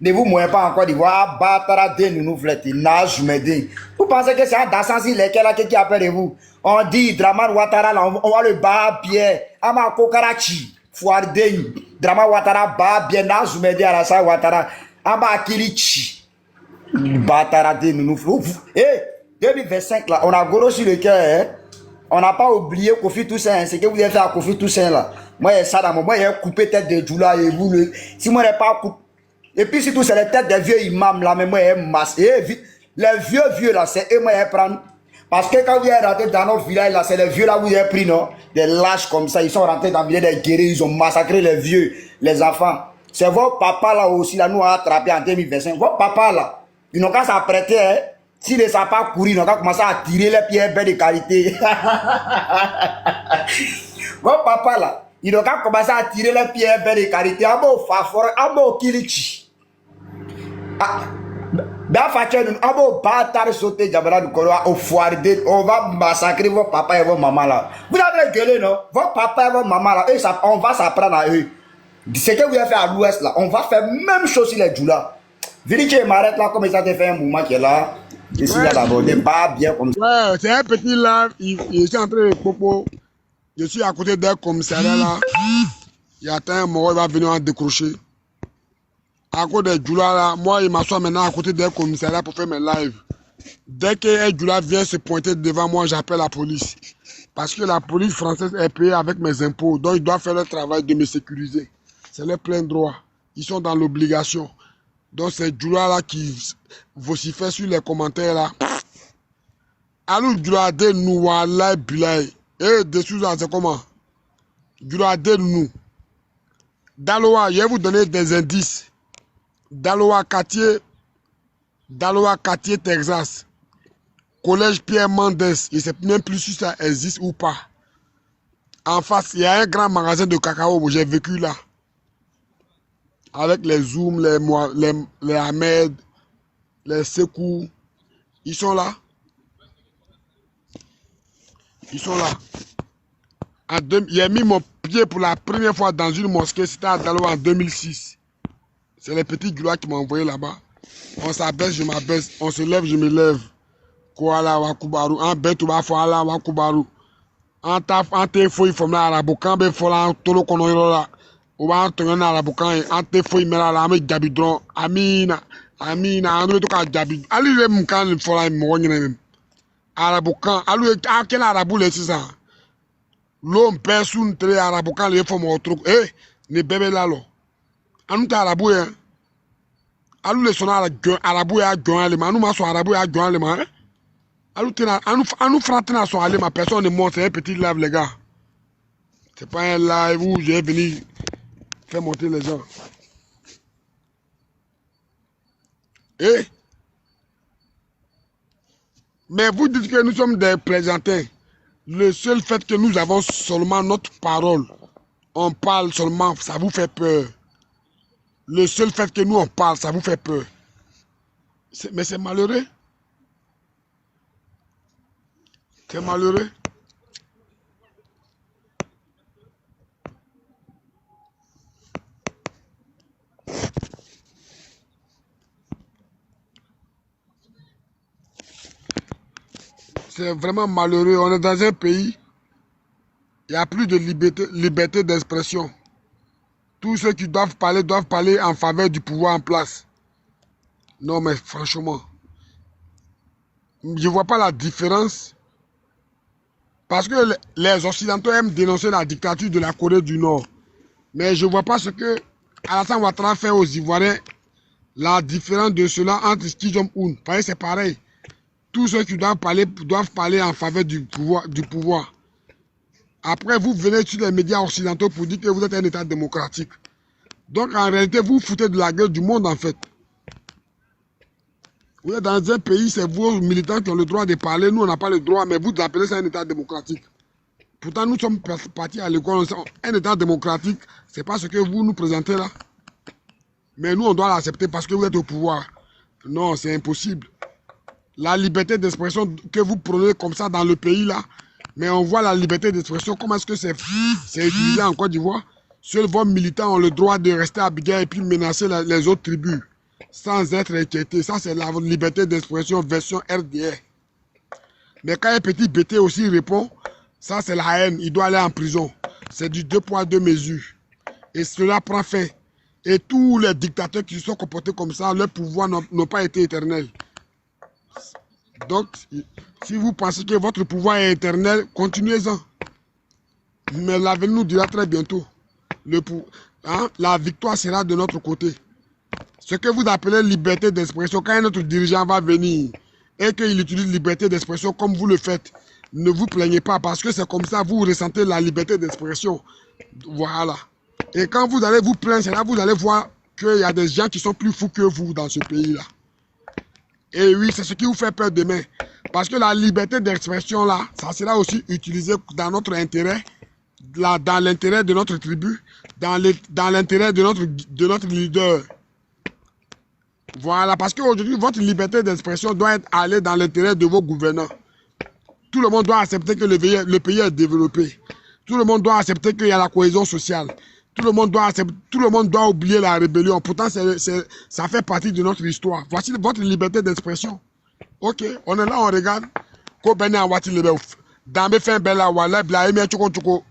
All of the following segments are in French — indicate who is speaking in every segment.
Speaker 1: Ne vous moyez pas encore d'Ivoire, Batara de nous fletter, nage me. Vous pensez que c'est un dassansi lesquels là qui appelle vous? On dit Draman Ouattara là, on va le bas bien. Ama Kokarachi, Fouardeni, Draman Ouattara bas bien, nage me à la sa Ouattara. Ama Kilichi, Batara de nous fletter. Eh, 2025 là, on a gros sur le cœur, hein? On n'a pas oublié Kofi Toussaint, hein? Ce que vous avez fait à Kofi Toussaint là. Moi, il y a ça dans mon, moi, il y a coupé tête de Djoula et vous le. Si moi, je n'ai pas coupé. Et puis surtout, c'est les têtes des vieux imams là, mais moi, ils masse. Les vieux là, c'est eux, moi, ils prennent. Parce que quand vous êtes rentré dans notre village là, c'est les vieux là où vous avez pris, non? Des lâches comme ça, ils sont rentrés dans le village des guerriers, ils ont massacré les vieux, les enfants. C'est vos papas là aussi, là, nous a attrapé en 2025. Vos papas là, ils n'ont qu'à s'apprêter, hein? S'ils ne savent pas courir, ils n'ont qu'à commencer à tirer les pierres de qualité. Vos papas là, ils n'ont qu'à commencer à tirer les pierres de qualité. Abo Fafor, Abo Kilichi. Abo Batar sauter Jabala du Kolo au foire, on va massacrer vos papas et vos mamans là. Vous avez gueulé, non? Vos papas et vos mamans là, on va s'apprendre à eux. Ce que vous avez fait à l'ouest là, on va faire même chose sur les Djoula. Vérifiez m'arrête là, comme ça te fait un mouvement qui est là. Ici, là d'abord, pas bien comme ça.
Speaker 2: Ouais, c'est un petit là, je suis en train de popo. Je suis à côté d'un commissariat là. Il y a un mort, il va venir en décrocher. À cause des Djoula là, moi, il m'assoit maintenant à côté d'un commissariat pour faire mes lives. Dès qu'un Djoula vient se pointer devant moi, j'appelle la police. Parce que la police française est payée avec mes impôts. Donc, ils doivent faire le travail de me sécuriser. C'est leur plein droit. Ils sont dans l'obligation. Donc, c'est Djoula là qui vocifère sur les commentaires là. Alou Djoula de nous, walay bilay. Eh, dessus là, c'est comment? Djoula de nous. Daloa, je vais vous donner des indices. Daloa Quartier, Texas. Collège Pierre Mendès. Je ne sais même plus si ça existe ou pas. En face, il y a un grand magasin de cacao où j'ai vécu là. Avec les Zoom, les Ahmed, les Sekou. Ils sont là. Ils sont là. J'ai mis mon pied pour la première fois dans une mosquée. C'était à Daloa en 2006. C'est les petits Djoula qui m'ont envoyé là-bas. On s'abaisse, je m'abaisse. On se lève, je me lève. Koala Wakubaru. En Betouba Foala Wakubaru. En te fouille from la Arabukan, be fola tolo kono yola. Oba tongana Arabukan, en te fouille mela la me jabidron. Amina. Ando to ka jabid. Ali le mkan fola mo nyene même. Arabukan, alu a quel Arabu le ça. L'homme personne très Arabukan le fo mo truc. Eh, ne bébé là lo. Anu ta Arabu hein. Alu le sona Arabu ya jon ale ma. Anu ma so Arabu ya jon ale ma. Anu fratina son ale ma personne ne monte, c'est un petit live les gars. C'est pas un live où j'ai venu faire monter les gens. Eh? Mais vous dites que nous sommes des présentés. Le seul fait que nous avons seulement notre parole, on parle seulement, ça vous fait peur. Le seul fait que nous on parle, ça vous fait peur. Mais c'est malheureux. C'est malheureux. C'est vraiment malheureux. On est dans un pays, il n'y a plus de liberté d'expression. Tous ceux qui doivent parler en faveur du pouvoir en place. Non, mais franchement, je ne vois pas la différence. Parce que les Occidentaux aiment dénoncer la dictature de la Corée du Nord. Mais je ne vois pas ce que Alassane Ouattara fait aux Ivoiriens. La différence de cela entre Kim Jong-un. C'est pareil. Tous ceux qui doivent parler en faveur du pouvoir. Après, vous venez sur les médias occidentaux pour dire que vous êtes un État démocratique. Donc, en réalité, vous foutez de la gueule du monde, en fait. Vous êtes dans un pays, c'est vos militants qui ont le droit de parler. Nous, on n'a pas le droit, mais vous appelez ça un État démocratique. Pourtant, nous sommes partis à l'école. Un État démocratique, c'est pas ce que vous nous présentez là. Mais nous, on doit l'accepter parce que vous êtes au pouvoir. Non, c'est impossible. La liberté d'expression que vous prenez comme ça dans le pays là, mais on voit la liberté d'expression, comment est-ce que c'est utilisé en Côte d'Ivoire? Seuls vos militants ont le droit de rester à Abidjan et puis menacer les autres tribus sans être inquiétés. Ça, c'est la liberté d'expression version RDR. Mais quand un petit BT aussi répond, ça, c'est la haine. Il doit aller en prison. C'est du 2 poids 2 mesures. Et cela prend fin. Et tous les dictateurs qui se sont comportés comme ça, leur pouvoir n'ont pas été éternel. Donc, si vous pensez que votre pouvoir est éternel, continuez-en. Mais l'avenir nous dira très bientôt. La victoire sera de notre côté. Ce que vous appelez liberté d'expression, quand un autre dirigeant va venir et qu'il utilise liberté d'expression comme vous le faites, ne vous plaignez pas parce que c'est comme ça vous ressentez la liberté d'expression. Voilà. Et quand vous allez vous plaindre, c'est là vous allez voir qu'il y a des gens qui sont plus fous que vous dans ce pays-là. Et oui, c'est ce qui vous fait peur demain. Parce que la liberté d'expression là, ça sera aussi utilisé dans notre intérêt, dans l'intérêt de notre tribu, dans l'intérêt de notre leader. Voilà, parce qu'aujourd'hui, votre liberté d'expression doit aller dans l'intérêt de vos gouvernants. Tout le monde doit accepter que le pays est développé. Tout le monde doit accepter qu'il y a la cohésion sociale. Tout le monde doit oublier la rébellion. Pourtant, ça fait partie de notre histoire. Voici votre liberté d'expression. Ok, on est là, on regarde. Ko bene awati lebe dambe fin bela wala bla emi choko choko.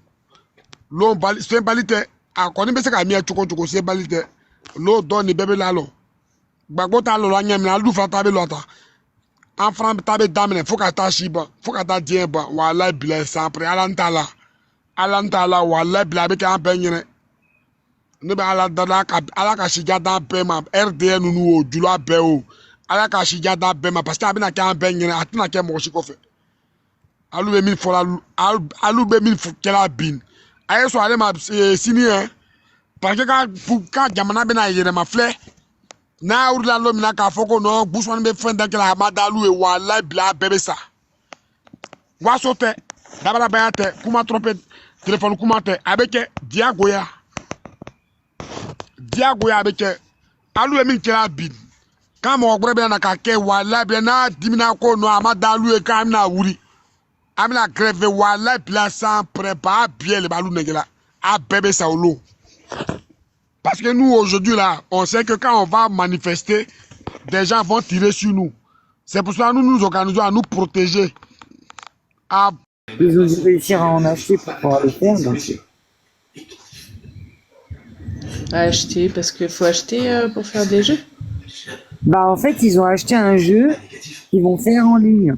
Speaker 2: Lo bali se balite akoni be se ka mi choko choko se balite. Lo don ni bebe la lo. Gbagbo ta lo anyam na lu fata be lota. En fran tabe damne faut ka ta shiba, faut ka ta dien ba wala bla sempre alantala. Alantala wala bla be ka benyere. Ne ba ala dada ka ala ka shiga dan pe ma RDN nu o julo abe o. Ala ka shiga dan be ma parce que abina ka benyere atuna ke mo shi ko fe. Alu be min fola alu be min kela bin. Aye so ale ma sini parce que ka jamana be na yere ma fle. Na urla lo mina ka foko no buswan be fenda kela ma dalu e wala bla bebe sa. Wa sote dabala bayate kuma trompe téléphone kuma te abeke diagoya abeke alu e min kela bin. Quand mon frère bien na kake wala bien na dimina ko no ama dalu e ka na wuri. Amina grève wala bila sans préparer bien le balou negela a bébé ça au lot. Parce que nous aujourd'hui là, on sait que quand on va manifester, des gens vont tirer sur nous. C'est pour ça que nous nous organisons à nous protéger.
Speaker 3: Ils ont dû réussir à en acheter pour pouvoir le faire. Donc...
Speaker 4: À acheter, parce qu'il faut acheter pour faire des jeux.
Speaker 3: Bah en fait, ils ont acheté un jeu qu'ils vont faire en ligne.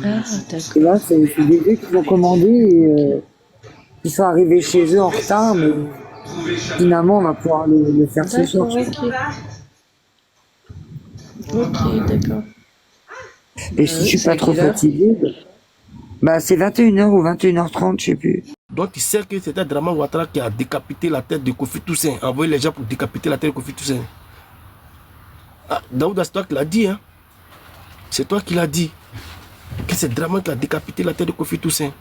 Speaker 4: Ah,
Speaker 3: Et là, c'est des jeux qu'ils ont commandés et qui sont arrivés chez eux en retard, mais finalement, on va pouvoir le faire ce soir.
Speaker 4: Ok, d'accord.
Speaker 3: Et si je suis pas trop fatigué, bah c'est 21h ou 21h30, je sais plus.
Speaker 5: Donc tu sais que c'était Draman Ouattara qui a décapité la tête de Kofi Toussaint, envoyé les gens pour décapiter la tête de Kofi Toussaint. Ah, Daouda, c'est toi qui l'as dit, hein? C'est toi qui l'as dit. Que c'est Draman qui a décapité la tête de Kofi Toussaint.